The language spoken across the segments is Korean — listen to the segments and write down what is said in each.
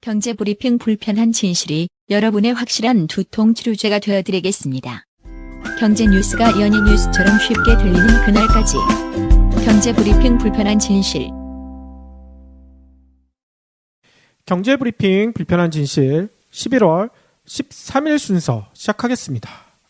경제브리핑 불편한 진실이 여러분의 확실한 두통 치료제가 되어드리겠습니다. 경제 뉴스가 연예 뉴스처럼 쉽게 들리는 그날까지. 경제브리핑 불편한 진실. 경제브리핑 불편한 진실 11월 13일 순서 시작하겠습니다.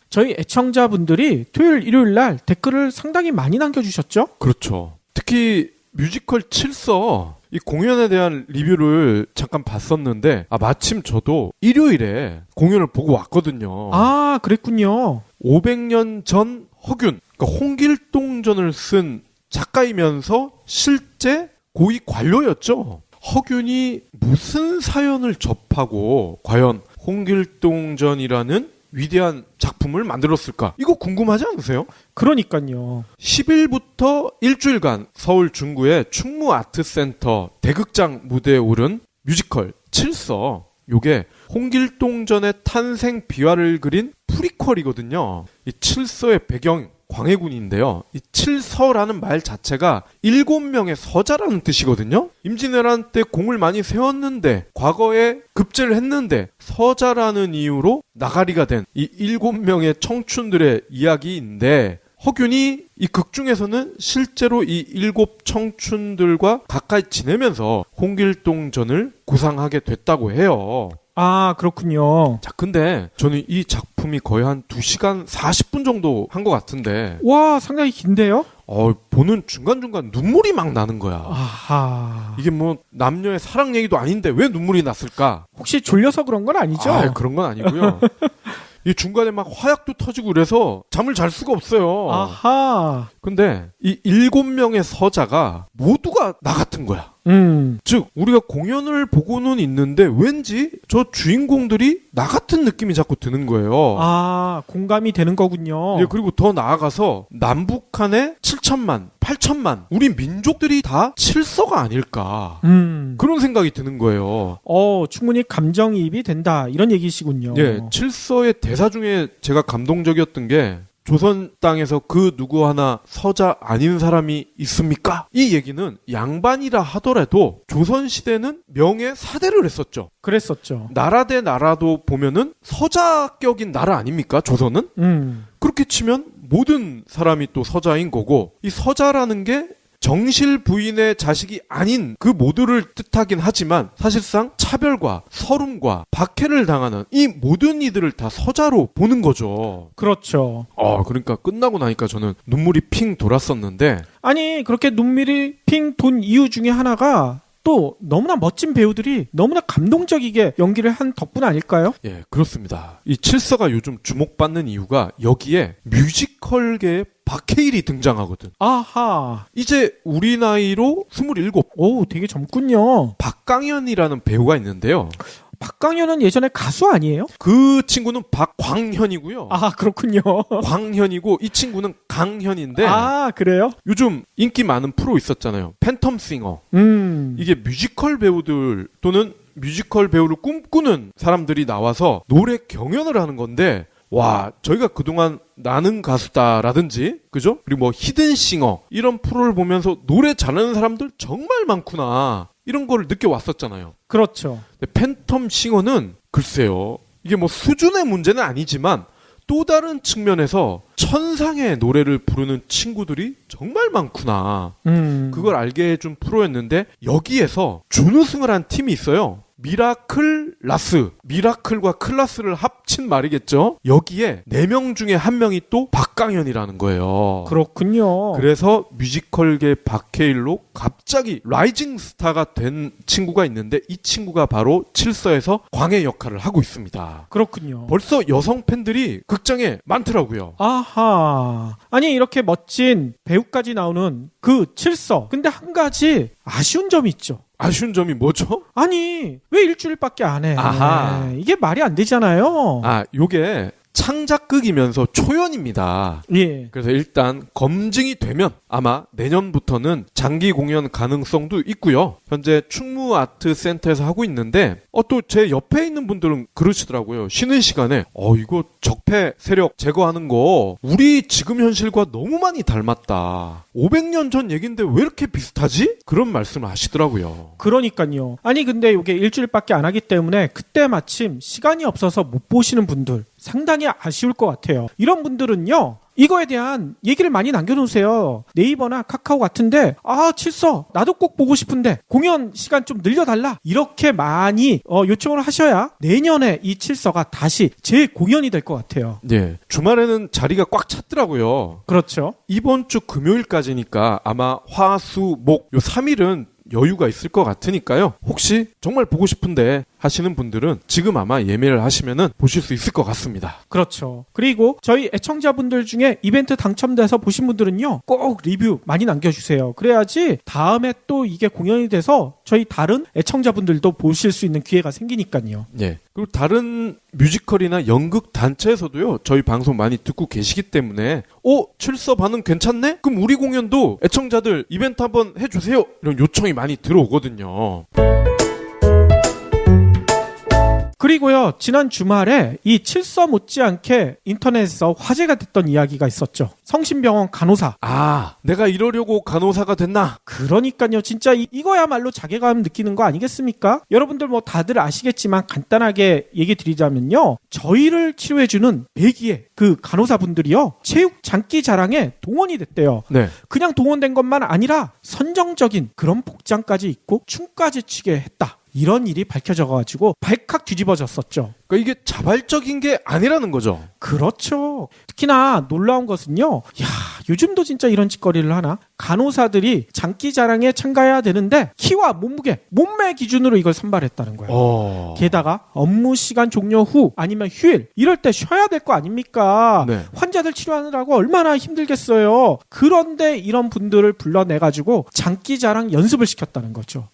저희 애청자분들이 토요일, 일요일 날 댓글을 상당히 많이 남겨주셨죠? 그렇죠. 특히 뮤지컬 칠서 이 공연에 대한 리뷰를 잠깐 봤었는데 마침 저도 일요일에 공연을 보고 왔거든요. 아, 그랬군요. 500년 전 허균, 그러니까 홍길동전을 쓴 작가이면서 실제 고위 관료였죠. 허균이 무슨 사연을 접하고 과연 홍길동전이라는 위대한 작품을 만들었을까? 이거 궁금하지 않으세요? 그러니까요. 10일부터 일주일간 서울 중구의 충무아트센터 대극장 무대에 오른 뮤지컬 칠서. 요게 홍길동전의 탄생 비화를 그린 프리퀄이거든요. 이 칠서의 배경 광해군인데요. 이 칠서라는 말 자체가 7명의 서자라는 뜻이거든요. 임진왜란 때 공을 많이 세웠는데 과거에 급제를 했는데 서자라는 이유로 나가리가 된 이 7명의 청춘들의 이야기인데 허균이 이 극 중에서는 실제로 이 7 청춘들과 가까이 지내면서 홍길동전을 구상하게 됐다고 해요. 아, 그렇군요. 자, 근데 저는 이 작품이 거의 한 2시간 40분 정도 한 것 같은데 와, 상당히 긴데요? 보는 중간중간 눈물이 막 나는 거야. 아하. 이게 뭐 남녀의 사랑 얘기도 아닌데 왜 눈물이 났을까? 혹시 졸려서 그런 건 아니죠? 그런 건 아니고요. 이 중간에 막 화약도 터지고 그래서 잠을 잘 수가 없어요. 아하. 근데 이 7명의 서자가 모두가 나 같은 거야. 즉 우리가 공연을 보고는 있는데 왠지 저 주인공들이 나 같은 느낌이 자꾸 드는 거예요. 아, 공감이 되는 거군요. 예, 그리고 더 나아가서 남북한의 7천만, 8천만 우리 민족들이 다 칠서가 아닐까 그런 생각이 드는 거예요. 충분히 감정이입이 된다 이런 얘기시군요. 예, 칠서의 대사 중에 제가 감동적이었던 게 조선 땅에서 그 누구 하나 서자 아닌 사람이 있습니까? 이 얘기는 양반이라 하더라도 조선시대는 명예 사대를 했었죠. 그랬었죠. 나라 대 나라도 보면은 서자격인 나라 아닙니까? 조선은? 그렇게 치면 모든 사람이 또 서자인 거고 이 서자라는 게 정실 부인의 자식이 아닌 그 모두를 뜻하긴 하지만 사실상 차별과 서름과 박해를 당하는 이 모든 이들을 다 서자로 보는 거죠. 그렇죠. 그러니까 끝나고 나니까 저는 눈물이 핑 돌았었는데 아니 그렇게 눈물이 핑 돈 이유 중에 하나가 또 너무나 멋진 배우들이 너무나 감동적이게 연기를 한 덕분 아닐까요? 예, 그렇습니다. 이 칠서가 요즘 주목받는 이유가 여기에 뮤지컬계의 박해일이 등장하거든. 아하. 이제 우리 나이로 27. 오, 되게 젊군요. 박강현이라는 배우가 있는데요. 박강현은 예전에 가수 아니에요? 그 친구는 박광현이고요. 아, 그렇군요. 광현이고 이 친구는 강현인데. 아, 그래요? 요즘 인기 많은 프로 있었잖아요. 팬텀싱어. 이게 뮤지컬 배우들 또는 뮤지컬 배우를 꿈꾸는 사람들이 나와서 노래 경연을 하는 건데 와, 저희가 그동안 나는 가수다라든지, 그죠? 그리고 뭐 히든싱어 이런 프로를 보면서 노래 잘하는 사람들 정말 많구나 이런 걸 느껴왔었잖아요. 그렇죠. 근데 팬텀싱어는 글쎄요, 이게 뭐 수준의 문제는 아니지만 또 다른 측면에서 천상의 노래를 부르는 친구들이 정말 많구나. 그걸 알게 해준 프로였는데 여기에서 준우승을 한 팀이 있어요. 미라클 라스, 미라클과 클라스를 합친 말이겠죠. 여기에 4명 중에 1명이 또 박강현이라는 거예요. 그렇군요. 그래서 뮤지컬계 박해일로 갑자기 라이징 스타가 된 친구가 있는데 이 친구가 바로 칠서에서 광해 역할을 하고 있습니다. 그렇군요. 벌써 여성 팬들이 극장에 많더라고요. 아하. 아니 이렇게 멋진 배우까지 나오는 그 칠서. 근데 한 가지 아쉬운 점이 있죠. 아쉬운 점이 뭐죠? 아니 왜 일주일밖에 안 해? 아하. 이게 말이 안 되잖아요. 요게 창작극이면서 초연입니다. 예. 그래서 일단 검증이 되면 아마 내년부터는 장기 공연 가능성도 있고요. 현재 충무아트센터에서 하고 있는데 또 제 옆에 있는 분들은 그러시더라고요. 쉬는 시간에 이거 적폐 세력 제거하는 거 우리 지금 현실과 너무 많이 닮았다. 500년 전 얘긴데 왜 이렇게 비슷하지? 그런 말씀을 하시더라고요. 그러니까요. 아니 근데 이게 일주일밖에 안 하기 때문에 그때 마침 시간이 없어서 못 보시는 분들 상당히 아쉬울 것 같아요. 이런 분들은요. 이거에 대한 얘기를 많이 남겨놓으세요. 네이버나 카카오 같은데 칠서 나도 꼭 보고 싶은데 공연 시간 좀 늘려달라 이렇게 많이 요청을 하셔야 내년에 이 칠서가 다시 재공연이 될 것 같아요. 네, 주말에는 자리가 꽉 찼더라고요. 그렇죠. 이번 주 금요일까지니까 아마 화, 수, 목 요 3일은 여유가 있을 것 같으니까요. 혹시 정말 보고 싶은데 하시는 분들은 지금 아마 예매를 하시면은 보실 수 있을 것 같습니다. 그렇죠. 그리고 저희 애청자분들 중에 이벤트 당첨돼서 보신 분들은요. 꼭 리뷰 많이 남겨주세요. 그래야지 다음에 또 이게 공연이 돼서 저희 다른 애청자분들도 보실 수 있는 기회가 생기니까요. 네. 그리고 다른 뮤지컬이나 연극 단체에서도요. 저희 방송 많이 듣고 계시기 때문에 칠서 반응 괜찮네? 그럼 우리 공연도 애청자들 이벤트 한번 해주세요. 이런 요청이 많이 들어오거든요. 그리고요, 지난 주말에 이 칠서 못지않게 인터넷에서 화제가 됐던 이야기가 있었죠. 성심병원 간호사. 내가 이러려고 간호사가 됐나? 그러니까요, 진짜 이거야말로 자괴감 느끼는 거 아니겠습니까? 여러분들 뭐 다들 아시겠지만 간단하게 얘기 드리자면요. 저희를 치료해주는 100위의 그 간호사분들이요. 체육 장기 자랑에 동원이 됐대요. 네. 그냥 동원된 것만 아니라 선정적인 그런 복장까지 입고 춤까지 추게 했다. 이런 일이 밝혀져가지고 발칵 뒤집어졌었죠. 그러니까 이게 자발적인 게 아니라는 거죠. 그렇죠. 특히나 놀라운 것은요. 요즘도 진짜 이런 짓거리를 하나? 간호사들이 장기 자랑에 참가해야 되는데 키와 몸매 기준으로 이걸 선발했다는 거예요. 게다가 업무 시간 종료 후 아니면 휴일 이럴 때 쉬어야 될 거 아닙니까? 네. 환자들 치료하느라고 얼마나 힘들겠어요. 그런데 이런 분들을 불러내가지고 장기 자랑 연습을 시켰다는 거죠.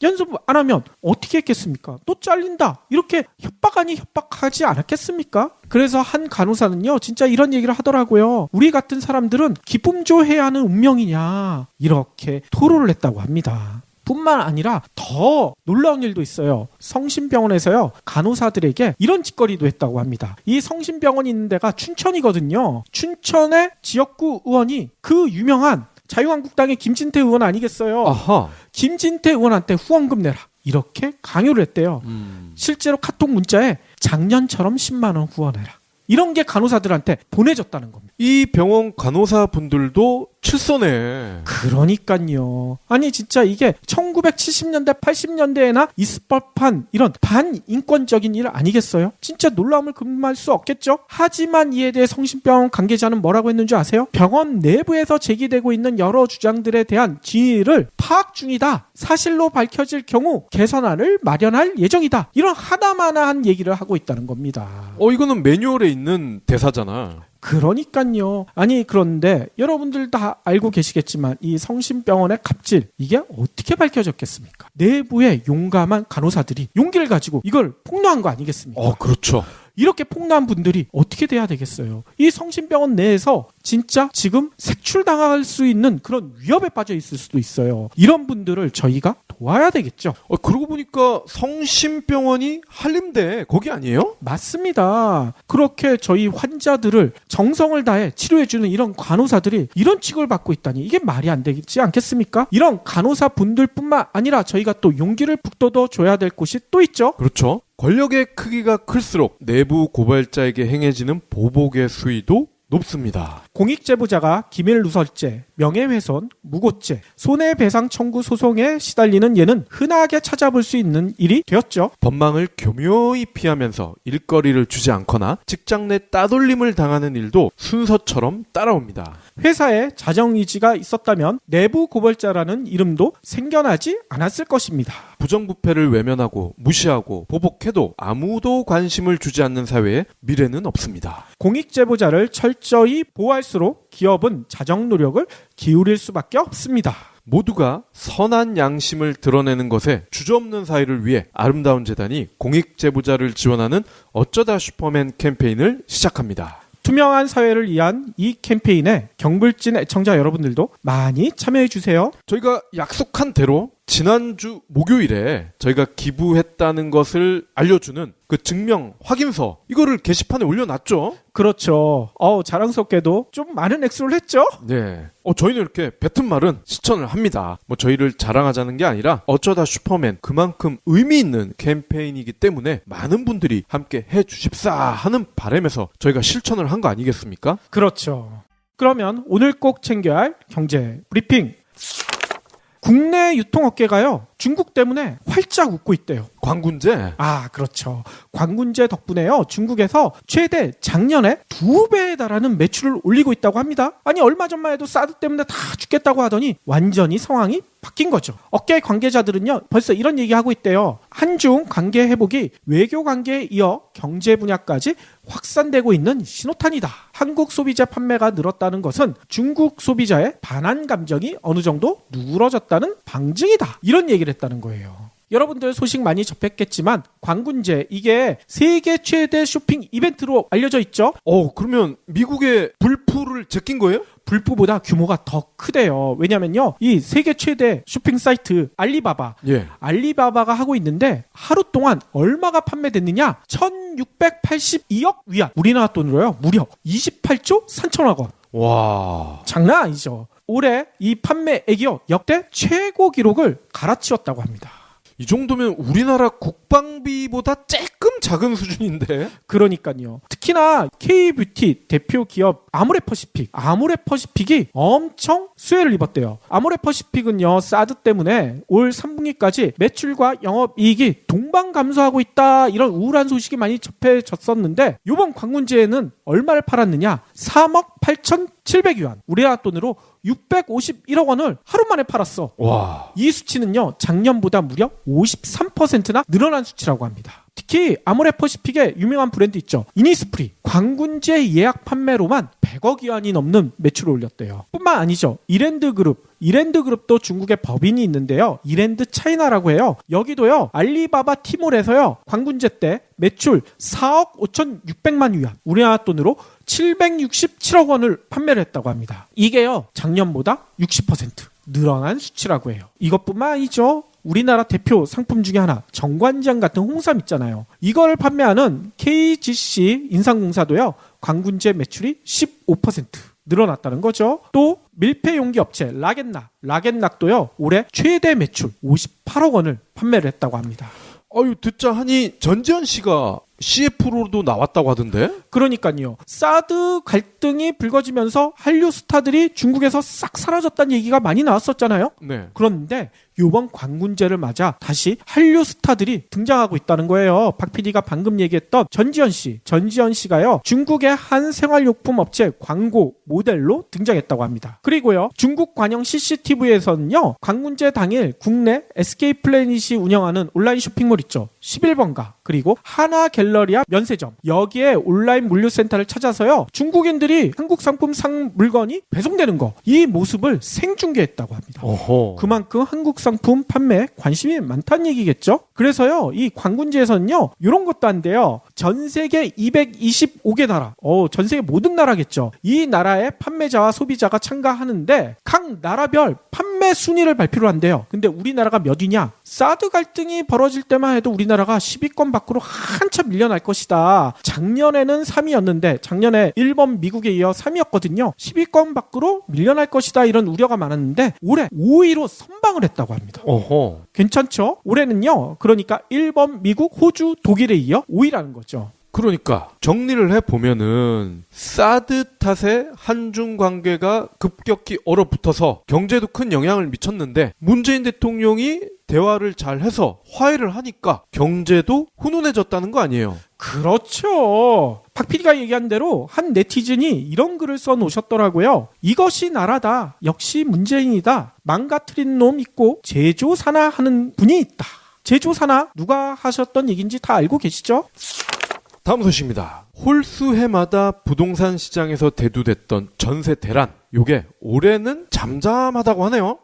연습 안 하면 어떻게 했겠습니까? 또 잘린다. 이렇게 협박 아니 협박하지 않았겠습니까? 그래서 한 간호사는요. 진짜 이런 얘기를 하더라고요. 우리 같은 사람들은 기쁨조해야 하는 운명이냐. 이렇게 토로를 했다고 합니다. 뿐만 아니라 더 놀라운 일도 있어요. 성심병원에서요. 간호사들에게 이런 짓거리도 했다고 합니다. 이 성심병원이 있는 데가 춘천이거든요. 춘천의 지역구 의원이 그 유명한 자유한국당의 김진태 의원 아니겠어요? 아하. 김진태 의원한테 후원금 내라. 이렇게 강요를 했대요. 실제로 카톡 문자에 작년처럼 10만 원 후원해라. 이런 게 간호사들한테 보내졌다는 겁니다. 이 병원 간호사분들도 칠서네. 그러니까요. 아니 진짜 이게 1970년대 80년대에나 있을 법한 이런 반인권적인 일 아니겠어요? 진짜 놀라움을 금할 수 없겠죠? 하지만 이에 대해 성심병원 관계자는 뭐라고 했는 줄 아세요? 병원 내부에서 제기되고 있는 여러 주장들에 대한 진위를 파악 중이다. 사실로 밝혀질 경우 개선안을 마련할 예정이다. 이런 하나마나한 얘기를 하고 있다는 겁니다. 이거는 매뉴얼에 있는 대사잖아. 그러니까요. 아니 그런데 여러분들 다 알고 계시겠지만 이 성심병원의 갑질 이게 어떻게 밝혀졌겠습니까? 내부의 용감한 간호사들이 용기를 가지고 이걸 폭로한 거 아니겠습니까? 그렇죠. 이렇게 폭로한 분들이 어떻게 돼야 되겠어요? 이 성심병원 내에서 진짜 지금 색출당할 수 있는 그런 위협에 빠져 있을 수도 있어요. 이런 분들을 저희가 도와야 되겠죠. 그러고 보니까 성심병원이 한림대 거기 아니에요? 맞습니다. 그렇게 저희 환자들을 정성을 다해 치료해주는 이런 간호사들이 이런 취급을 받고 있다니 이게 말이 안 되지 않겠습니까? 이런 간호사 분들뿐만 아니라 저희가 또 용기를 북돋워 줘야 될 곳이 또 있죠. 그렇죠. 권력의 크기가 클수록 내부 고발자에게 행해지는 보복의 수위도 높습니다. 공익제보자가 기밀누설죄, 명예훼손, 무고죄, 손해배상 청구 소송에 시달리는 예는 흔하게 찾아볼 수 있는 일이 되었죠. 법망을 교묘히 피하면서 일거리를 주지 않거나 직장 내 따돌림을 당하는 일도 순서처럼 따라옵니다. 회사에 자정의지가 있었다면 내부 고발자라는 이름도 생겨나지 않았을 것입니다. 부정부패를 외면하고 무시하고 보복해도 아무도 관심을 주지 않는 사회에 미래는 없습니다. 공익제보자를 철저히 보호할수록 기업은 자정 노력을 기울일 수밖에 없습니다. 모두가 선한 양심을 드러내는 것에 주저없는 사회를 위해 아름다운 재단이 공익제보자를 지원하는 어쩌다 슈퍼맨 캠페인을 시작합니다. 투명한 사회를 위한 이 캠페인에 경불진 애청자 여러분들도 많이 참여해 주세요. 저희가 약속한 대로 지난주 목요일에 저희가 기부했다는 것을 알려주는 그 증명 확인서 이거를 게시판에 올려놨죠. 그렇죠. 자랑스럽게도 좀 많은 액수를 했죠. 네. 저희는 이렇게 뱉은 말은 실천을 합니다. 저희를 자랑하자는 게 아니라 어쩌다 슈퍼맨 그만큼 의미 있는 캠페인이기 때문에 많은 분들이 함께 해주십사 하는 바람에서 저희가 실천을 한 거 아니겠습니까? 그렇죠. 그러면 오늘 꼭 챙겨야 할 경제 브리핑. 국내 유통업계가요, 중국 때문에 활짝 웃고 있대요. 광군제? 그렇죠. 광군제 덕분에요, 중국에서 최대 작년에 2배에 달하는 매출을 올리고 있다고 합니다. 아니, 얼마 전만 해도 사드 때문에 다 죽겠다고 하더니 완전히 상황이 바뀐 거죠. 업계 관계자들은요, 벌써 이런 얘기하고 있대요. 한중 관계 회복이 외교 관계에 이어 경제 분야까지 확산되고 있는 신호탄이다. 한국 소비자 판매가 늘었다는 것은 중국 소비자의 반한 감정이 어느 정도 누그러졌다는 방증이다. 이런 얘기를 했다는 거예요. 여러분들 소식 많이 접했겠지만 광군제, 이게 세계 최대 쇼핑 이벤트로 알려져 있죠. 그러면 미국의 불프를 제낀 거예요? 불프보다 규모가 더 크대요. 왜냐면요, 이 세계 최대 쇼핑 사이트 알리바바, 알리바바가 하고 있는데 하루 동안 얼마가 판매됐느냐? 1682억 위안, 우리나라 돈으로요 무려 28조 3천억 원. 와, 장난 아니죠. 올해 이 판매액이요, 역대 최고 기록을 갈아치웠다고 합니다. 이 정도면 우리나라 국방비보다 조금 작은 수준인데. 그러니까요. 특히나 K뷰티 대표 기업 아모레퍼시픽이 엄청 수혜를 입었대요. 아모레퍼시픽은요, 사드 때문에 올 3분기까지 매출과 영업이익이 동반 감소하고 있다, 이런 우울한 소식이 많이 접해졌었는데 이번 광군제에는 얼마를 팔았느냐? 3억 8,700위안, 우리나라 돈으로 651억 원을 하루 만에 팔았어. 와. 이 수치는요, 작년보다 무려 53%나 늘어난 수치라고 합니다. 특히 아모레퍼시픽의 유명한 브랜드 있죠, 이니스프리. 광군제 예약 판매로만 100억 위안이 넘는 매출을 올렸대요. 뿐만 아니죠, 이랜드그룹도 중국에 법인이 있는데요, 이랜드 차이나라고 해요. 여기도요, 알리바바 티몰에서요, 광군제 때 매출 4억 5,600만 위안, 우리나라 돈으로 767억 원을 판매를 했다고 합니다. 이게요, 작년보다 60% 늘어난 수치라고 해요. 이것뿐만 아니죠, 우리나라 대표 상품 중에 하나, 정관장 같은 홍삼 있잖아요. 이걸 판매하는 KGC 인삼공사도요, 광군제 매출이 15% 늘어났다는 거죠. 또 밀폐 용기 업체 락앤락도요, 올해 최대 매출 58억 원을 판매를 했다고 합니다. 듣자 하니 전지현 씨가 CF로도 나왔다고 하던데? 그러니까요. 사드 갈등이 불거지면서 한류 스타들이 중국에서 싹 사라졌다는 얘기가 많이 나왔었잖아요. 네. 그런데 이번 광군제를 맞아 다시 한류 스타들이 등장하고 있다는 거예요. 박 PD가 방금 얘기했던 전지현 씨가요, 중국의 한 생활용품 업체 광고 모델로 등장했다고 합니다. 그리고요, 중국 관영 CCTV에서는요, 광군제 당일 국내 SK플래닛이 운영하는 온라인 쇼핑몰 있죠, 11번가, 그리고 하나 갤러리아 면세점, 여기에 온라인 물류센터를 찾아서요, 중국인들이 한국 상품 상 물건이 배송되는 거, 이 모습을 생중계했다고 합니다. 어허. 그만큼 한국 상품 판매에 관심이 많다는 얘기겠죠. 그래서요, 이 광군제에서는요, 이런 것도 한대요. 전 세계 225개 나라, 전 세계 모든 나라겠죠. 이 나라의 판매자와 소비자가 참가하는데 각 나라별 판매 순위를 발표를 한대요. 근데 우리나라가 몇 위냐? 사드 갈등이 벌어질 때만 해도 우리나라가 10위권 밖으로 한참 밀려날 것이다. 작년에는 3위였는데, 작년에 일본, 미국에 이어 3위였거든요. 10위권 밖으로 밀려날 것이다, 이런 우려가 많았는데 올해 5위로 선방을 했다고 합니다. 어허. 괜찮죠? 올해는요, 그러니까 일본, 미국, 호주, 독일에 이어 5위라는 거죠. 그러니까 정리를 해보면은 사드 탓에 한중 관계가 급격히 얼어붙어서 경제도 큰 영향을 미쳤는데 문재인 대통령이 대화를 잘 해서 화해를 하니까 경제도 훈훈해졌다는 거 아니에요? 그렇죠. 박 PD가 얘기한 대로 한 네티즌이 이런 글을 써놓으셨더라고요. 이것이 나라다. 역시 문재인이다. 망가뜨린 놈 있고 제조사나 하는 분이 있다. 제조사나 누가 하셨던 얘기인지 다 알고 계시죠? 다음 소식입니다. 홀수해마다 부동산 시장에서 대두됐던 전세 대란, 요게 올해는 잠잠하다고 하네요.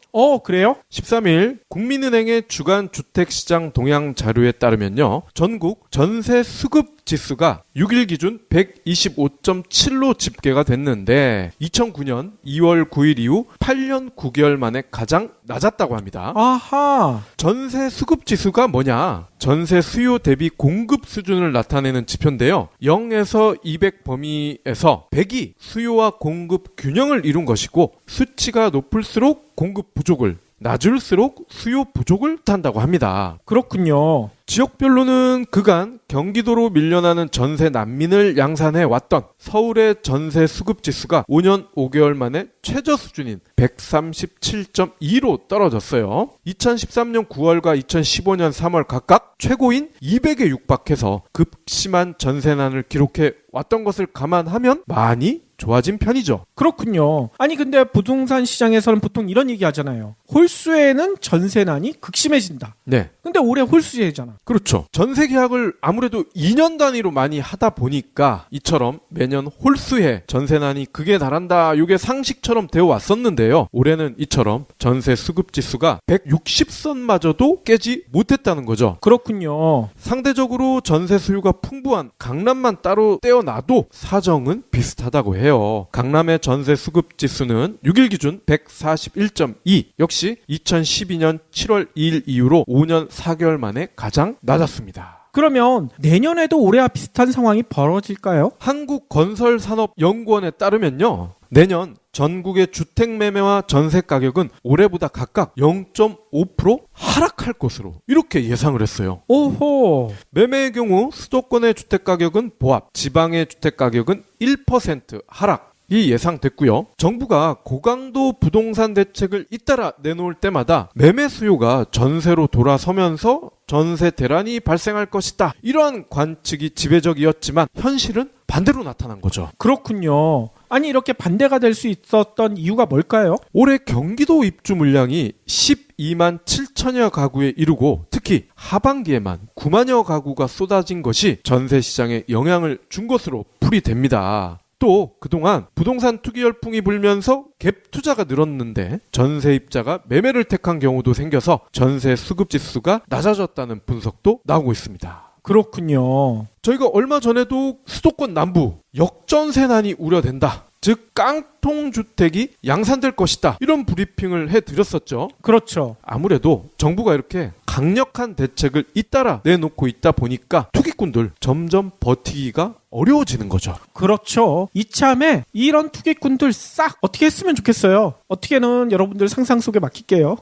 그래요? 13일 국민은행의 주간 주택시장 동향 자료에 따르면요. 전국 전세 수급 지수가 6일 기준 125.7로 집계가 됐는데 2009년 2월 9일 이후 8년 9개월 만에 가장 낮았다고 합니다. 아하. 전세 수급 지수가 뭐냐? 전세 수요 대비 공급 수준을 나타내는 지표인데요. 0에서 200 범위에서 100이 수요와 공급 균형을 이룬 것이고 수치가 높을수록 공급 부족을, 낮을수록 수요 부족을 뜻한다고 합니다. 그렇군요. 지역별로는 그간 경기도로 밀려나는 전세 난민을 양산해 왔던 서울의 전세 수급 지수가 5년 5개월 만에 최저 수준인 137.2로 떨어졌어요. 2013년 9월과 2015년 3월 각각 최고인 200에 육박해서 급심한 전세난을 기록해 왔던 것을 감안하면 많이 좋아진 편이죠. 그렇군요. 아니 근데 부동산 시장에서는 보통 이런 얘기 하잖아요. 홀수에는 전세난이 극심해진다. 네. 근데 올해 홀수예잖아. 그렇죠. 전세 계약을 아무래도 2년 단위로 많이 하다 보니까 이처럼 매년 홀수에 전세난이 극에 달한다. 이게 상식처럼 되어 왔었는데요. 올해는 이처럼 전세 수급 지수가 160선마저도 깨지 못했다는 거죠. 그렇군요. 상대적으로 전세 수요가 풍부한 강남만 따로 떼어놔도 사정은 비슷하다고 해요. 강남의 전세 수급 지수는 6일 기준 141.2, 역시 2012년 7월 2일 이후로 5년 4개월 만에 가장 낮았습니다. 그러면 내년에도 올해와 비슷한 상황이 벌어질까요? 한국건설산업연구원에 따르면요. 내년 전국의 주택 매매와 전세 가격은 올해보다 각각 0.5% 하락할 것으로 이렇게 예상을 했어요. 오호. 매매의 경우 수도권의 주택 가격은 보합, 지방의 주택 가격은 1% 하락. 이 예상됐고요. 정부가 고강도 부동산 대책을 잇따라 내놓을 때마다 매매 수요가 전세로 돌아서면서 전세 대란이 발생할 것이다. 이러한 관측이 지배적이었지만 현실은 반대로 나타난 거죠. 그렇군요. 아니 이렇게 반대가 될 수 있었던 이유가 뭘까요? 올해 경기도 입주 물량이 12만 7천여 가구에 이르고 특히 하반기에만 9만여 가구가 쏟아진 것이 전세 시장에 영향을 준 것으로 풀이됩니다. 또 그동안 부동산 투기 열풍이 불면서 갭 투자가 늘었는데 전세입자가 매매를 택한 경우도 생겨서 전세 수급 지수가 낮아졌다는 분석도 나오고 있습니다. 그렇군요. 저희가 얼마 전에도 수도권 남부 역전세난이 우려된다. 즉 깡통주택이 양산될 것이다. 이런 브리핑을 해드렸었죠. 그렇죠. 아무래도 정부가 이렇게 강력한 대책을 잇따라 내놓고 있다 보니까 투기꾼들 점점 버티기가 어려워지는 거죠. 그렇죠. 이참에 이런 투기꾼들 싹 어떻게 했으면 좋겠어요. 어떻게는 여러분들 상상 속에 맡길게요.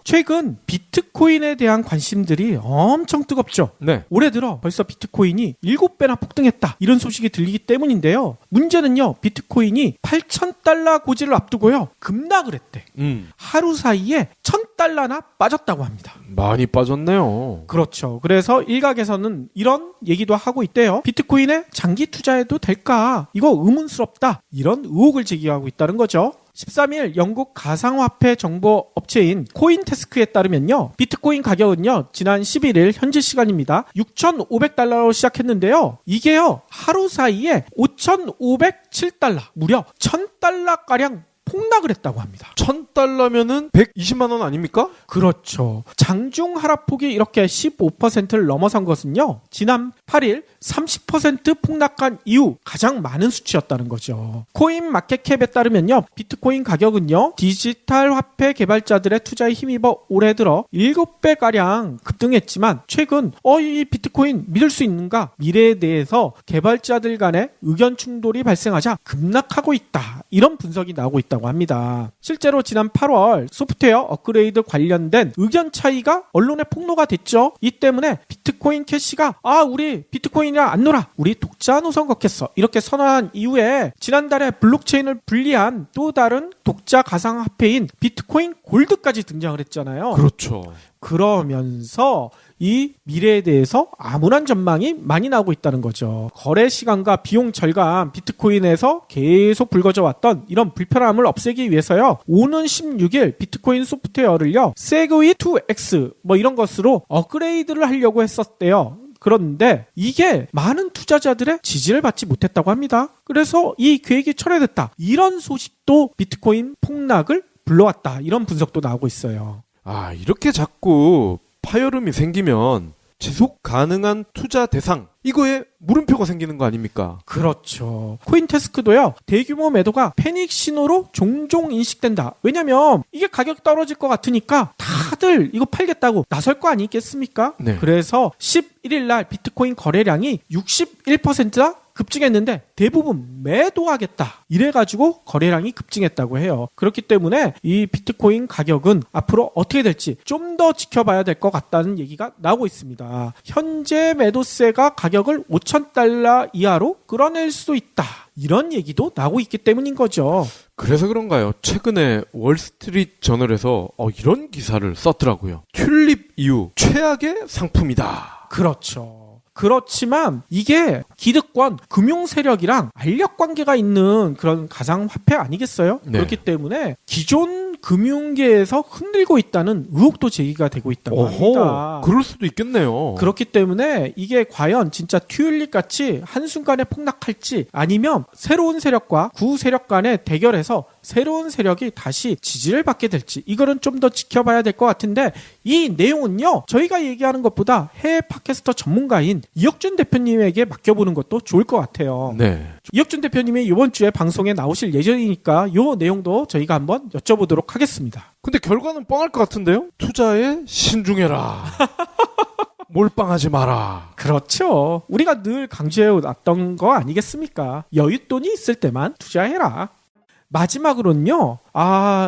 최근 비트코인에 대한 관심들이 엄청 뜨겁죠. 네. 올해 들어 벌써 비트코인이 7배나 폭등했다. 이런 소식이 들리기 때문인데요. 문제는요. 비트코인이 8,000달러 고지를 앞두고요. 급락을 했대. 하루 사이에 1,000달러나 빠졌다고 합니다. 많이 빠졌네요. 그렇죠. 그래서 일각에서는 이런 얘기도 하고 있대요. 비트코인에 장기 투자해도 될까? 이거 의문스럽다. 이런 의혹을 제기하고 있다는 거죠. 13일 영국 가상화폐 정보 업체인 코인테스크에 따르면요. 비트코인 가격은요. 지난 11일 현지 시간입니다. 6,500달러로 시작했는데요. 이게요. 하루 사이에 5,507달러, 무려 1,000달러가량 폭락을 했다고 합니다. 1,000달러면은 120만 원 아닙니까? 그렇죠. 장중 하락폭이 이렇게 15%를 넘어선 것은요. 지난 8일 30% 폭락한 이후 가장 많은 수치였다는 거죠. 코인 마켓캡에 따르면요. 비트코인 가격은요. 디지털 화폐 개발자들의 투자에 힘입어 올해 들어 7배가량 급등했지만 최근 이 비트코인 믿을 수 있는가? 미래에 대해서 개발자들 간의 의견 충돌이 발생하자 급락하고 있다. 이런 분석이 나오고 있다고 합니다. 실제로 지난 8월 소프트웨어 업그레이드 관련된 의견 차이가 언론에 폭로가 됐죠. 이 때문에 비트코인 캐시가 우리 비트코인이랑 안 놀아. 우리 독자 노선 걷겠어. 이렇게 선언한 이후에 지난달에 블록체인을 분리한 또 다른 독자 가상화폐인 비트코인 골드까지 등장을 했잖아요. 그렇죠. 그러면서 이 미래에 대해서 암울한 전망이 많이 나오고 있다는 거죠. 거래 시간과 비용 절감, 비트코인에서 계속 불거져 왔던 이런 불편함을 없애기 위해서요. 오는 16일 비트코인 소프트웨어를요. 세그위 2X 이런 것으로 업그레이드를 하려고 했었대요. 그런데 이게 많은 투자 투자자들의 지지를 받지 못했다고 합니다. 그래서 이 계획이 철회됐다. 이런 소식도 비트코인 폭락을 불러왔다. 이런 분석도 나오고 있어요. 이렇게 자꾸 파열음이 생기면 지속 가능한 투자 대상, 이거에 물음표가 생기는 거 아닙니까? 그렇죠. 코인테스크도요, 대규모 매도가 패닉 신호로 종종 인식된다. 왜냐면 이게 가격 떨어질 것 같으니까 다들 이거 팔겠다고 나설 거 아니겠습니까? 네. 그래서 11일 날 비트코인 거래량이 61%나 급증했는데 대부분 매도하겠다. 이래가지고 거래량이 급증했다고 해요. 그렇기 때문에 이 비트코인 가격은 앞으로 어떻게 될지 좀 더 지켜봐야 될 것 같다는 얘기가 나오고 있습니다. 현재 매도세가 가격을 $5,000 이하로 끌어낼 수도 있다. 이런 얘기도 나오고 있기 때문인 거죠. 그래서 그런가요? 최근에 월스트리트 저널에서 이런 기사를 썼더라고요. 튤립 이후 최악의 상품이다. 그렇죠. 그렇지만 이게 기득권, 금융 세력이랑 알력 관계가 있는 그런 가상화폐 아니겠어요? 네. 그렇기 때문에 기존 금융계에서 흔들고 있다는 의혹도 제기가 되고 있다고 합니다. 그럴 수도 있겠네요. 그렇기 때문에 이게 과연 진짜 튤립 같이 한순간에 폭락할지 아니면 새로운 세력과 구 세력 간의 대결에서 새로운 세력이 다시 지지를 받게 될지 이거는 좀 더 지켜봐야 될 것 같은데 이 내용은요 저희가 얘기하는 것보다 해외 팟캐스터 전문가인 이혁준 대표님에게 맡겨보는 것도 좋을 것 같아요. 네. 이혁준 대표님이 이번 주에 방송에 나오실 예정이니까 이 내용도 저희가 한번 여쭤보도록 하겠습니다. 근데 결과는 뻔할 것 같은데요? 투자에 신중해라. 몰빵하지 마라. 그렇죠. 우리가 늘 강조해왔던 거 아니겠습니까? 여윳돈이 있을 때만 투자해라. 마지막으로는요.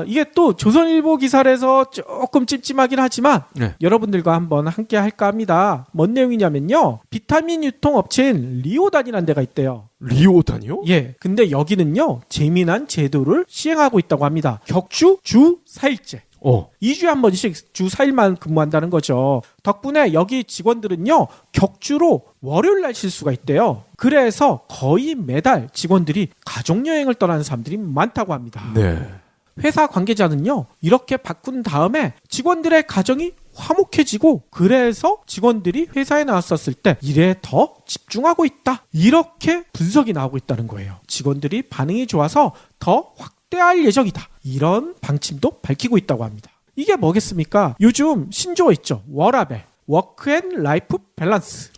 이게 또 조선일보 기사에서 조금 찜찜하긴 하지만 네. 여러분들과 한번 함께 할까 합니다. 뭔 내용이냐면요. 비타민 유통업체인 리오단이라는 데가 있대요. 리오단이요? 예. 근데 여기는요. 재미난 제도를 시행하고 있다고 합니다. 격주 주 4일째. 2주에 한 번씩 주 4일만 근무한다는 거죠. 덕분에 여기 직원들은요. 격주로 월요일 날 쉴 수가 있대요. 그래서 거의 매달 직원들이 가족여행을 떠나는 사람들이 많다고 합니다. 네. 회사 관계자는요. 이렇게 바꾼 다음에 직원들의 가정이 화목해지고 그래서 직원들이 회사에 나왔었을 때 일에 더 집중하고 있다. 이렇게 분석이 나오고 있다는 거예요. 직원들이 반응이 좋아서 더 확대할 예정이다. 이런 방침도 밝히고 있다고 합니다. 이게 뭐겠습니까? 요즘 신조어 있죠. 워라밸. 워크 앤 라이프 밸런스.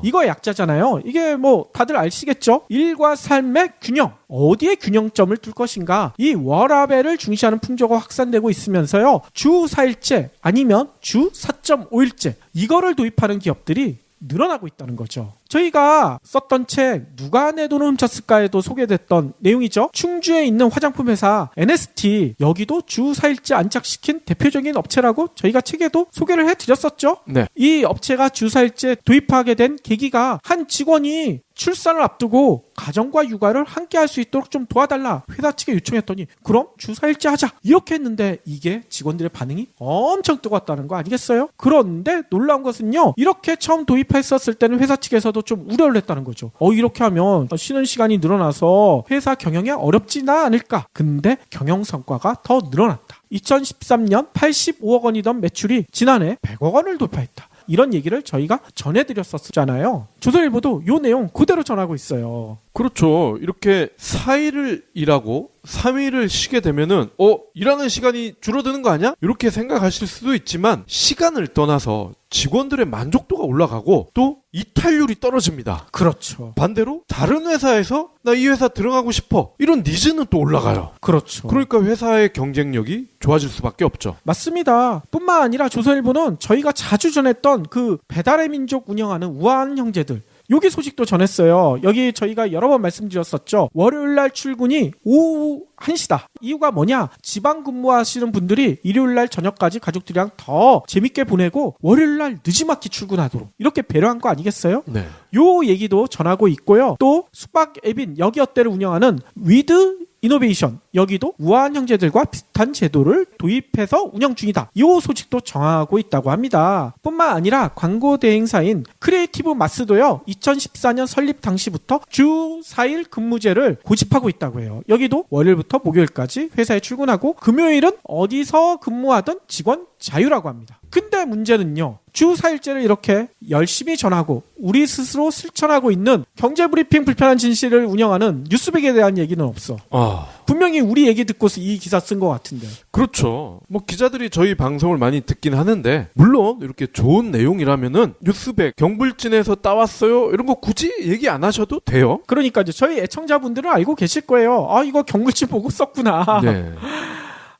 이거 약자잖아요. 이게 뭐 다들 아시겠죠? 일과 삶의 균형. 어디에 균형점을 둘 것인가? 이 워라밸을 중시하는 풍조가 확산되고 있으면서요. 주 4일째 아니면 주 4.5일째 이거를 도입하는 기업들이 늘어나고 있다는 거죠. 저희가 썼던 책 누가 내 돈을 훔쳤을까에도 소개됐던 내용이죠. 충주에 있는 화장품 회사 NST 여기도 주 4일째 안착시킨 대표적인 업체라고 저희가 책에도 소개를 해드렸었죠. 네. 이 업체가 주 4일째 도입하게 된 계기가 한 직원이 출산을 앞두고 가정과 육아를 함께 할 수 있도록 좀 도와달라 회사 측에 요청했더니 그럼 주 4일째 하자 이렇게 했는데 이게 직원들의 반응이 엄청 뜨거웠다는 거 아니겠어요? 그런데 놀라운 것은요. 이렇게 처음 도입했었을 때는 회사 측에서도 좀 우려를 했다는 거죠. 이렇게 하면 쉬는 시간이 늘어나서 회사 경영에 어렵지나 않을까? 근데 경영 성과가 더 늘어났다. 2013년 85억 원이던 매출이 지난해 100억 원을 돌파했다. 이런 얘기를 저희가 전해드렸었잖아요. 조선일보도 이 내용 그대로 전하고 있어요. 그렇죠. 이렇게 4일을 일하고 3일을 쉬게 되면은 일하는 시간이 줄어드는 거 아니야? 이렇게 생각하실 수도 있지만 시간을 떠나서 직원들의 만족도가 올라가고 또 이탈률이 떨어집니다. 그렇죠. 반대로 다른 회사에서 나 이 회사 들어가고 싶어 이런 니즈는 또 올라가요. 그렇죠. 그러니까 회사의 경쟁력이 좋아질 수밖에 없죠. 맞습니다. 뿐만 아니라 조선일보는 저희가 자주 전했던 그 배달의 민족 운영하는 우아한 형제들 여기 소식도 전했어요. 여기 저희가 여러 번 말씀드렸었죠. 월요일날 출근이 오후 1시다. 이유가 뭐냐? 지방 근무하시는 분들이 일요일날 저녁까지 가족들이랑 더 재밌게 보내고 월요일날 늦지막히 출근하도록 이렇게 배려한 거 아니겠어요? 네. 요 얘기도 전하고 있고요. 또 숙박 앱인 여기어때를 운영하는 위드 이노베이션 여기도 우아한 형제들과 비슷한 제도를 도입해서 운영 중이다. 이 소식도 정하고 있다고 합니다. 뿐만 아니라 광고 대행사인 크리에이티브 마스도요. 2014년 설립 당시부터 주 4일 근무제를 고집하고 있다고 해요. 여기도 월요일부터 목요일까지 회사에 출근하고 금요일은 어디서 근무하던 직원 자유라고 합니다. 근데 문제는요. 주 4일제를 이렇게 열심히 전하고 우리 스스로 실천하고 있는 경제브리핑 불편한 진실을 운영하는 뉴스백에 대한 얘기는 없어. 분명히 우리 얘기 듣고서 이 기사 쓴 것 같은데. 그렇죠. 뭐 기자들이 저희 방송을 많이 듣긴 하는데 물론 이렇게 좋은 내용이라면은 뉴스백 경불진에서 따왔어요 이런 거 굳이 얘기 안 하셔도 돼요. 그러니까 이제 저희 애청자분들은 알고 계실 거예요. 아, 이거 경불진 보고 썼구나. 네.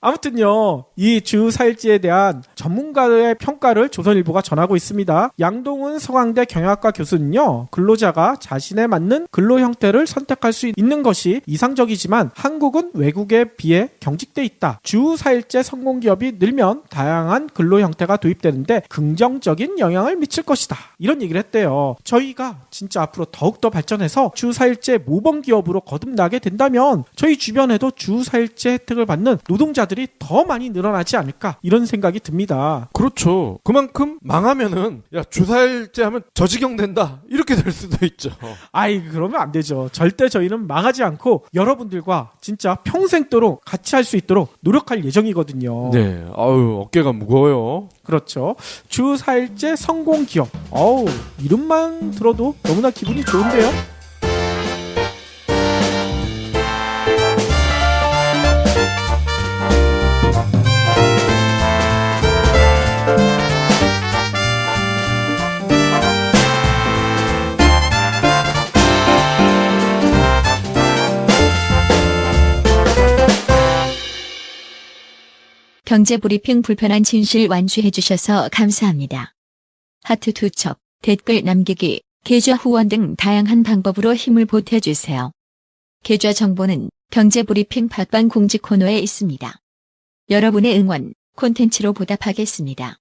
아무튼요, 이 주 4일제에 대한 전문가의 평가를 조선일보가 전하고 있습니다. 양동훈 서강대 경영학과 교수는요, 근로자가 자신에 맞는 근로 형태를 선택할 수 있는 것이 이상적이지만 한국은 외국에 비해 경직돼 있다. 주 4일제 성공기업이 늘면 다양한 근로 형태가 도입되는데 긍정적인 영향을 미칠 것이다. 이런 얘기를 했대요. 저희가 진짜 앞으로 더욱더 발전해서 주 4일제 모범기업으로 거듭나게 된다면 저희 주변에도 주 4일제 혜택을 받는 노동자들이 더 많이 늘어나지 않을까 이런 생각이 듭니다. 그렇죠. 그만큼 망하면은 야 주사일제 하면 저지경 된다 이렇게 될 수도 있죠. 아이 그러면 안 되죠. 절대 저희는 망하지 않고 여러분들과 진짜 평생도록 같이 할 수 있도록 노력할 예정이거든요. 네. 아유 어깨가 무거워요. 그렇죠. 주 4일제 성공기업. 어우 이름만 들어도 너무나 기분이 좋은데요. 경제브리핑 불편한 진실 완주해주셔서 감사합니다. 하트 투척, 댓글 남기기, 계좌 후원 등 다양한 방법으로 힘을 보태주세요. 계좌 정보는 경제브리핑 팟빵 공지 코너에 있습니다. 여러분의 응원, 콘텐츠로 보답하겠습니다.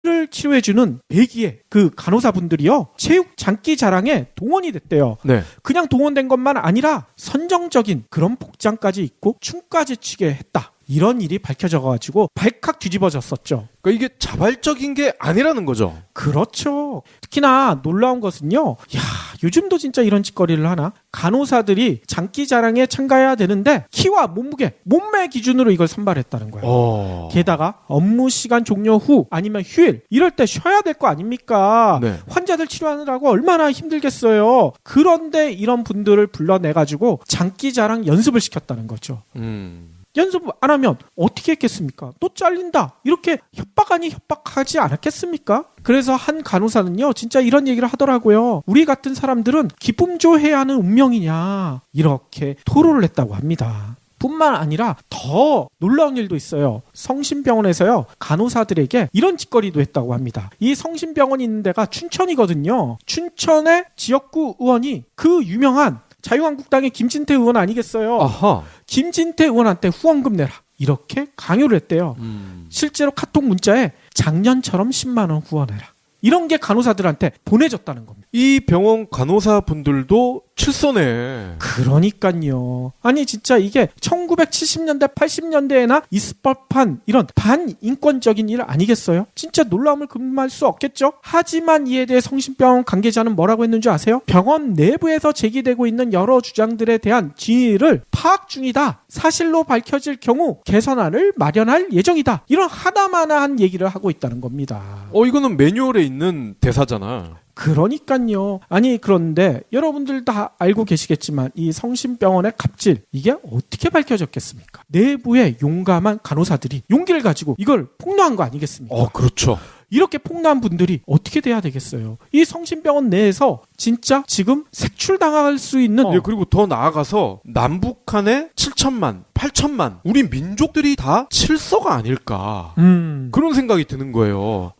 를 치료해주는 100위의 그 간호사분들이요. 체육 장기자랑에 동원이 됐대요. 네. 그냥 동원된 것만 아니라 선정적인 그런 복장까지 입고 춤까지 추게 했다. 이런 일이 밝혀져가지고 발칵 뒤집어졌었죠. 그러니까 이게 자발적인 게 아니라는 거죠. 그렇죠. 특히나 놀라운 것은요. 야, 요즘도 진짜 이런 짓거리를 하나? 간호사들이 장기자랑에 참가해야 되는데 키와 몸무게, 몸매 기준으로 이걸 선발했다는 거예요. 게다가 업무 시간 종료 후 아니면 휴일 이럴 때 쉬어야 될 거 아닙니까? 네. 환자들 치료하느라고 얼마나 힘들겠어요. 그런데 이런 분들을 불러내가지고 장기자랑 연습을 시켰다는 거죠. 연습 안 하면 어떻게 했겠습니까? 또 잘린다. 이렇게 협박 아니 협박하지 않았겠습니까? 그래서 한 간호사는요. 진짜 이런 얘기를 하더라고요. 우리 같은 사람들은 기쁨조해야 하는 운명이냐. 이렇게 토로를 했다고 합니다. 뿐만 아니라 더 놀라운 일도 있어요. 성심병원에서요. 간호사들에게 이런 짓거리도 했다고 합니다. 이 성심병원이 있는 데가 춘천이거든요. 춘천의 지역구 의원이 그 유명한 자유한국당의 김진태 의원 아니겠어요? 아하. 김진태 의원한테 후원금 내라. 이렇게 강요를 했대요. 실제로 카톡 문자에 작년처럼 10만 원 후원해라. 이런 게 간호사들한테 보내졌다는 겁니다. 이 병원 간호사분들도 칠서네. 그러니까요. 아니 진짜 이게 1970년대 80년대에나 있을 법한 이런 반인권적인 일 아니겠어요? 진짜 놀라움을 금할 수 없겠죠? 하지만 이에 대해 성심병원 관계자는 뭐라고 했는지 아세요? 병원 내부에서 제기되고 있는 여러 주장들에 대한 진위를 파악 중이다. 사실로 밝혀질 경우 개선안을 마련할 예정이다. 이런 하나마나한 얘기를 하고 있다는 겁니다. 이거는 매뉴얼에 있는 대사잖아. 그러니까요. 아니 그런데 여러분들 다 알고 계시겠지만 이 성심병원의 갑질 이게 어떻게 밝혀졌겠습니까? 내부의 용감한 간호사들이 용기를 가지고 이걸 폭로한 거 아니겠습니까? 그렇죠. 이렇게 폭로한 분들이 어떻게 돼야 되겠어요? 이 성심병원 내에서 진짜 지금 색출당할 수 있는 예, 그리고 더 나아가서 남북한의 7천만, 8천만 우리 민족들이 다 칠서가 아닐까 그런 생각이 드는 거예요.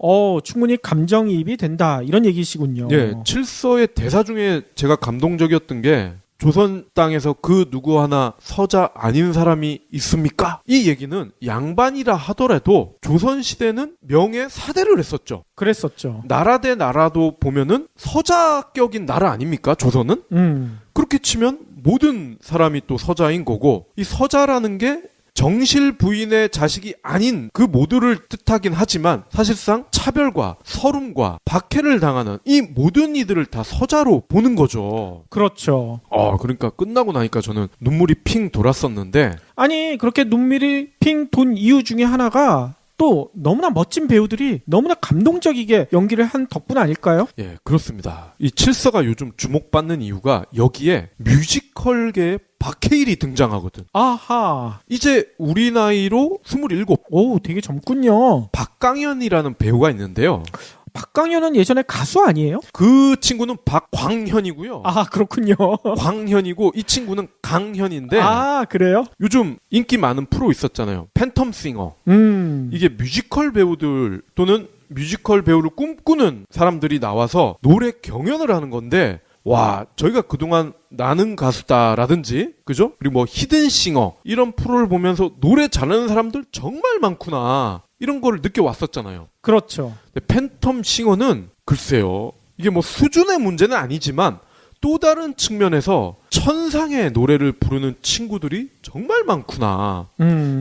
충분히 감정이입이 된다 이런 얘기시군요. 예, 칠서의 대사 중에 제가 감동적이었던 게 조선 땅에서 그 누구 하나 서자 아닌 사람이 있습니까? 이 얘기는 양반이라 하더라도 조선시대는 명예 사대를 했었죠. 그랬었죠. 나라 대 나라도 보면은 서자격인 나라 아닙니까? 조선은? 그렇게 치면 모든 사람이 또 서자인 거고 이 서자라는 게 정실 부인의 자식이 아닌 그 모두를 뜻하긴 하지만 사실상 차별과 서름과 박해를 당하는 이 모든 이들을 다 서자로 보는 거죠. 그렇죠. 그러니까 끝나고 나니까 저는 눈물이 핑 돌았었는데 아니 그렇게 눈물이 핑 돈 이유 중에 하나가 또 너무나 멋진 배우들이 너무나 감동적이게 연기를 한 덕분 아닐까요? 예, 그렇습니다. 이 칠서가 요즘 주목받는 이유가 여기에 뮤지컬계의 박해일이 등장하거든. 아하. 이제 우리 나이로 27. 오, 되게 젊군요. 박강현이라는 배우가 있는데요. 박강현은 예전에 가수 아니에요? 그 친구는 박광현이고요. 아, 그렇군요. 광현이고 이 친구는 강현인데 아, 그래요? 요즘 인기 많은 프로 있었잖아요. 팬텀싱어. 이게 뮤지컬 배우들 또는 뮤지컬 배우를 꿈꾸는 사람들이 나와서 노래 경연을 하는 건데 와, 저희가 그동안 나는 가수다라든지, 그죠? 그리고 뭐 히든싱어 이런 프로를 보면서 노래 잘하는 사람들 정말 많구나 이런 거를 느껴왔었잖아요. 그렇죠. 팬텀싱어는 글쎄요, 이게 뭐 수준의 문제는 아니지만 또 다른 측면에서 천상의 노래를 부르는 친구들이 정말 많구나.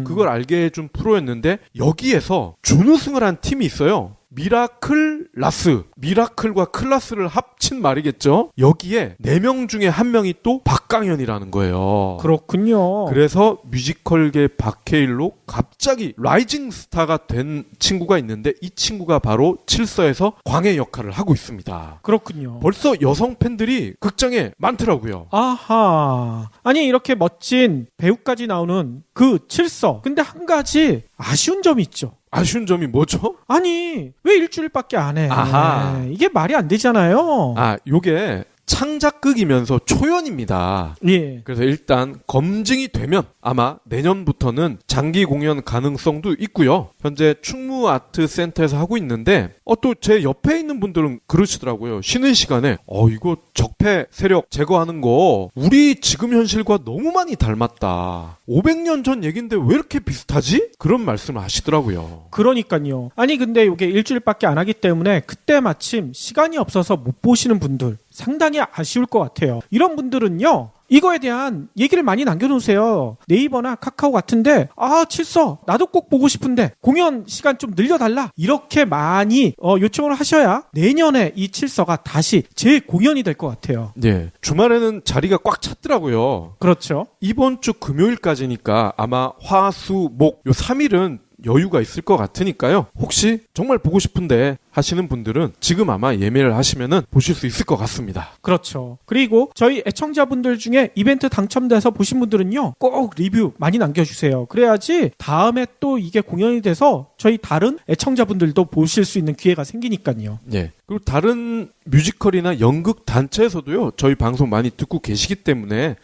그걸 알게 해준 프로였는데 여기에서 준우승을 한 팀이 있어요. 미라클 라스, 미라클과 클라스를 합친 말이겠죠. 여기에 4명 중에 1명이 또 박강현이라는 거예요. 그렇군요. 그래서 뮤지컬계 박해일로 갑자기 라이징 스타가 된 친구가 있는데 이 친구가 바로 칠서에서 광해 역할을 하고 있습니다. 그렇군요. 벌써 여성 팬들이 극장에 많더라고요. 아하. 아니, 이렇게 멋진 배우까지 나오는 그 칠서. 근데 한 가지 아쉬운 점이 있죠. 아쉬운 점이 뭐죠? 아니, 왜 일주일밖에 안 해? 아하. 이게 말이 안 되잖아요. 요게 창작극이면서 초연입니다. 예. 그래서 일단 검증이 되면 아마 내년부터는 장기 공연 가능성도 있고요. 현재 충무아트센터에서 하고 있는데 또 제 옆에 있는 분들은 그러시더라고요. 쉬는 시간에 이거 적폐 세력 제거하는 거 우리 지금 현실과 너무 많이 닮았다. 500년 전 얘긴데 왜 이렇게 비슷하지? 그런 말씀을 하시더라고요. 그러니까요. 아니, 근데 이게 일주일밖에 안 하기 때문에 그때 마침 시간이 없어서 못 보시는 분들 상당히 아쉬울 것 같아요. 이런 분들은요, 이거에 대한 얘기를 많이 남겨놓으세요. 네이버나 카카오 같은데, 칠서 나도 꼭 보고 싶은데 공연 시간 좀 늘려달라, 이렇게 많이 요청을 하셔야 내년에 이 칠서가 다시 재공연이 될 것 같아요. 네, 주말에는 자리가 꽉 찼더라고요. 그렇죠. 이번 주 금요일까지니까 아마 화, 수, 목 요 3일은 여유가 있을 것 같으니까요. 혹시 정말 보고 싶은데 하시는 분들은 지금 아마 예매를 하시면은 보실 수 있을 것 같습니다. 그렇죠. 그리고 저희 애청자분들 중에 이벤트 당첨돼서 보신 분들은요, 꼭 리뷰 많이 남겨주세요. 그래야지 다음에 또 이게 공연이 돼서 저희 다른 애청자분들도 보실 수 있는 기회가 생기니까요. 예. 그리고 다른 뮤지컬이나 연극 단체에서도요, 저희 방송 많이 듣고 계시기 때문에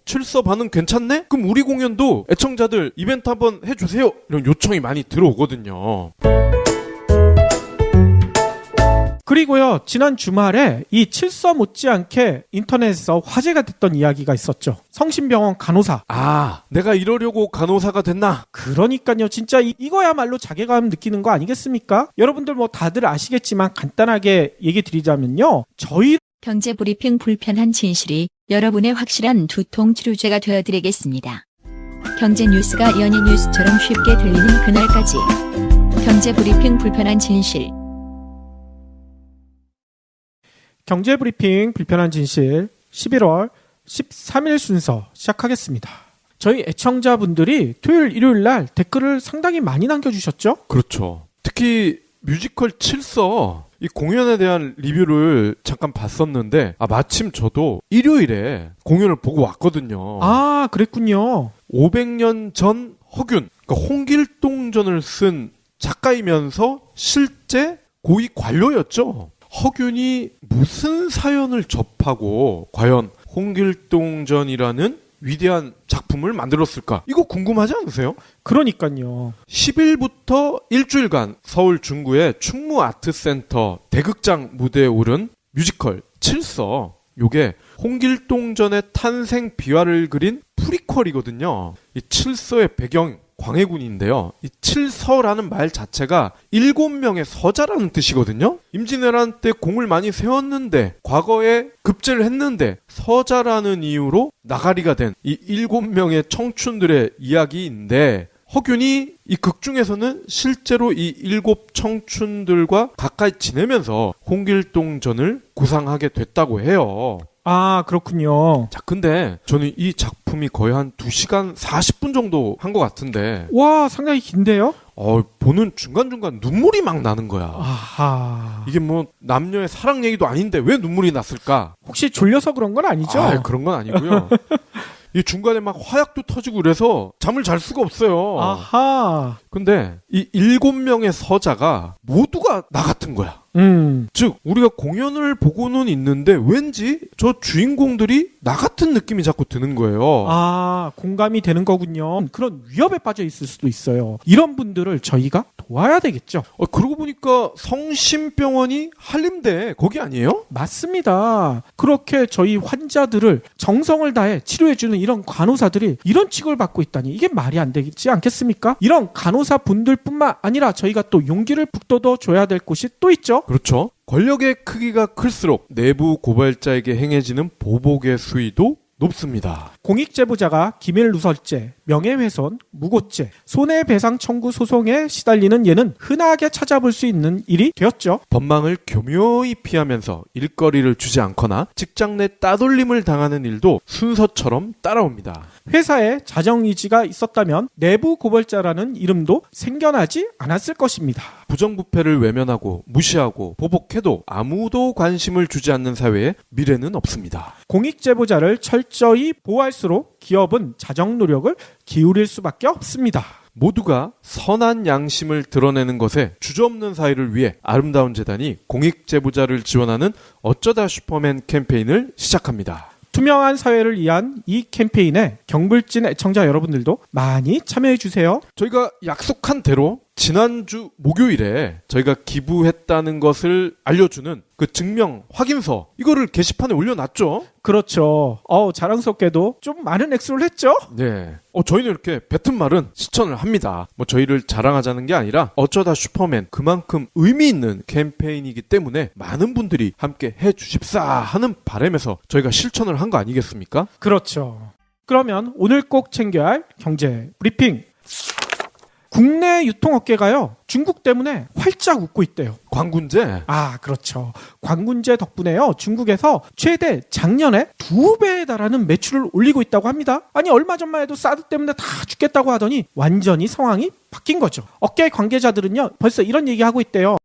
칠서 반응 괜찮네? 그럼 우리 공연도 애청자들 이벤트 한번 해주세요, 이런 요청이 많이 들어오거든요. 그리고요, 지난 주말에 이 칠서 못지않게 인터넷에서 화제가 됐던 이야기가 있었죠. 성심병원 간호사. 내가 이러려고 간호사가 됐나? 그러니까요, 진짜 이거야말로 자괴감 느끼는 거 아니겠습니까? 여러분들 뭐 다들 아시겠지만 간단하게 얘기 드리자면요, 저희 경제브리핑 불편한 진실이 여러분의 확실한 두통 치료제가 되어드리겠습니다. 경제 뉴스가 연예 뉴스처럼 쉽게 들리는 그날까지. 경제브리핑 불편한 진실. 경제브리핑 불편한 진실 11월 13일 순서 시작하겠습니다. 저희 애청자분들이 토요일, 일요일 날 댓글을 상당히 많이 남겨주셨죠? 그렇죠. 특히 뮤지컬 칠서 이 공연에 대한 리뷰를 잠깐 봤었는데 마침 저도 일요일에 공연을 보고 왔거든요. 그랬군요. 500년 전 허균, 그러니까 홍길동전을 쓴 작가이면서 실제 고위 관료였죠. 허균이 무슨 사연을 접하고 과연 홍길동전이라는 위대한 작품을 만들었을까? 이거 궁금하지 않으세요? 그러니까요. 10일부터 일주일간 서울 중구의 충무아트센터 대극장 무대에 오른 뮤지컬 칠서, 요게 홍길동전의 탄생 비화를 그린 프리퀄이거든요. 이 칠서의 배경 광해군인데요. 이 칠서라는 말 자체가 7명의 서자라는 뜻이거든요. 임진왜란 때 공을 많이 세웠는데 과거에 급제를 했는데 서자라는 이유로 나가리가 된 이 7명의 청춘들의 이야기인데, 허균이 이 극 중에서는 실제로 이 7 청춘들과 가까이 지내면서 홍길동전을 구상하게 됐다고 해요. 그렇군요. 자, 근데 저는 이 작품이 거의 한 2시간 40분 정도 한 것 같은데, 와, 상당히 긴데요? 보는 중간중간 눈물이 막 나는 거야. 아하. 이게 뭐 남녀의 사랑 얘기도 아닌데 왜 눈물이 났을까? 혹시 졸려서 그런 건 아니죠? 그런 건 아니고요. 이 중간에 막 화약도 터지고 그래서 잠을 잘 수가 없어요. 아하. 근데 이 7명의 서자가 모두가 나 같은 거야. 즉 우리가 공연을 보고는 있는데 왠지 저 주인공들이 나 같은 느낌이 자꾸 드는 거예요. 공감이 되는 거군요. 그런 위협에 빠져 있을 수도 있어요. 이런 분들을 저희가 도와야 되겠죠. 그러고 보니까 성심병원이 한림대 거기 아니에요? 맞습니다. 그렇게 저희 환자들을 정성을 다해 치료해주는 이런 간호사들이 이런 취급을 받고 있다니 이게 말이 안 되지 않겠습니까? 이런 간호사 분들뿐만 아니라 저희가 또 용기를 북돋워 줘야 될 곳이 또 있죠. 그렇죠. 권력의 크기가 클수록 내부 고발자에게 행해지는 보복의 수위도 높습니다. 공익제보자가 기밀누설죄, 명예훼손, 무고죄, 손해배상 청구 소송에 시달리는 예는 흔하게 찾아볼 수 있는 일이 되었죠. 법망을 교묘히 피하면서 일거리를 주지 않거나 직장 내 따돌림을 당하는 일도 순서처럼 따라옵니다. 회사에 자정의지가 있었다면 내부 고발자라는 이름도 생겨나지 않았을 것입니다. 부정부패를 외면하고 무시하고 보복해도 아무도 관심을 주지 않는 사회에 미래는 없습니다. 공익제보자를 철저히 보호할수록 기업은 자정 노력을 기울일 수밖에 없습니다. 모두가 선한 양심을 드러내는 것에 주저없는 사회를 위해 아름다운 재단이 공익제보자를 지원하는 어쩌다 슈퍼맨 캠페인을 시작합니다. 투명한 사회를 위한 이 캠페인에 경불진 애청자 여러분들도 많이 참여해주세요. 저희가 약속한 대로 지난주 목요일에 저희가 기부했다는 것을 알려주는 그 증명 확인서 이거를 게시판에 올려놨죠. 그렇죠. 자랑스럽게도 좀 많은 액수를 했죠. 네. 저희는 이렇게 뱉은 말은 실천을 합니다. 뭐 저희를 자랑하자는 게 아니라 어쩌다 슈퍼맨 그만큼 의미 있는 캠페인이기 때문에 많은 분들이 함께 해주십사 하는 바람에서 저희가 실천을 한 거 아니겠습니까? 그렇죠. 그러면 오늘 꼭 챙겨야 할 경제 브리핑. 국내 유통업계가요, 중국 때문에 활짝 웃고 있대요. 광군제? 그렇죠. 광군제 덕분에요, 중국에서 최대 작년에 2배에 달하는 매출을 올리고 있다고 합니다. 아니, 얼마 전만 해도 사드 때문에 다 죽겠다고 하더니 완전히 상황이 바뀐 거죠. 업계 관계자들은요, 벌써 이런 얘기하고 있대요.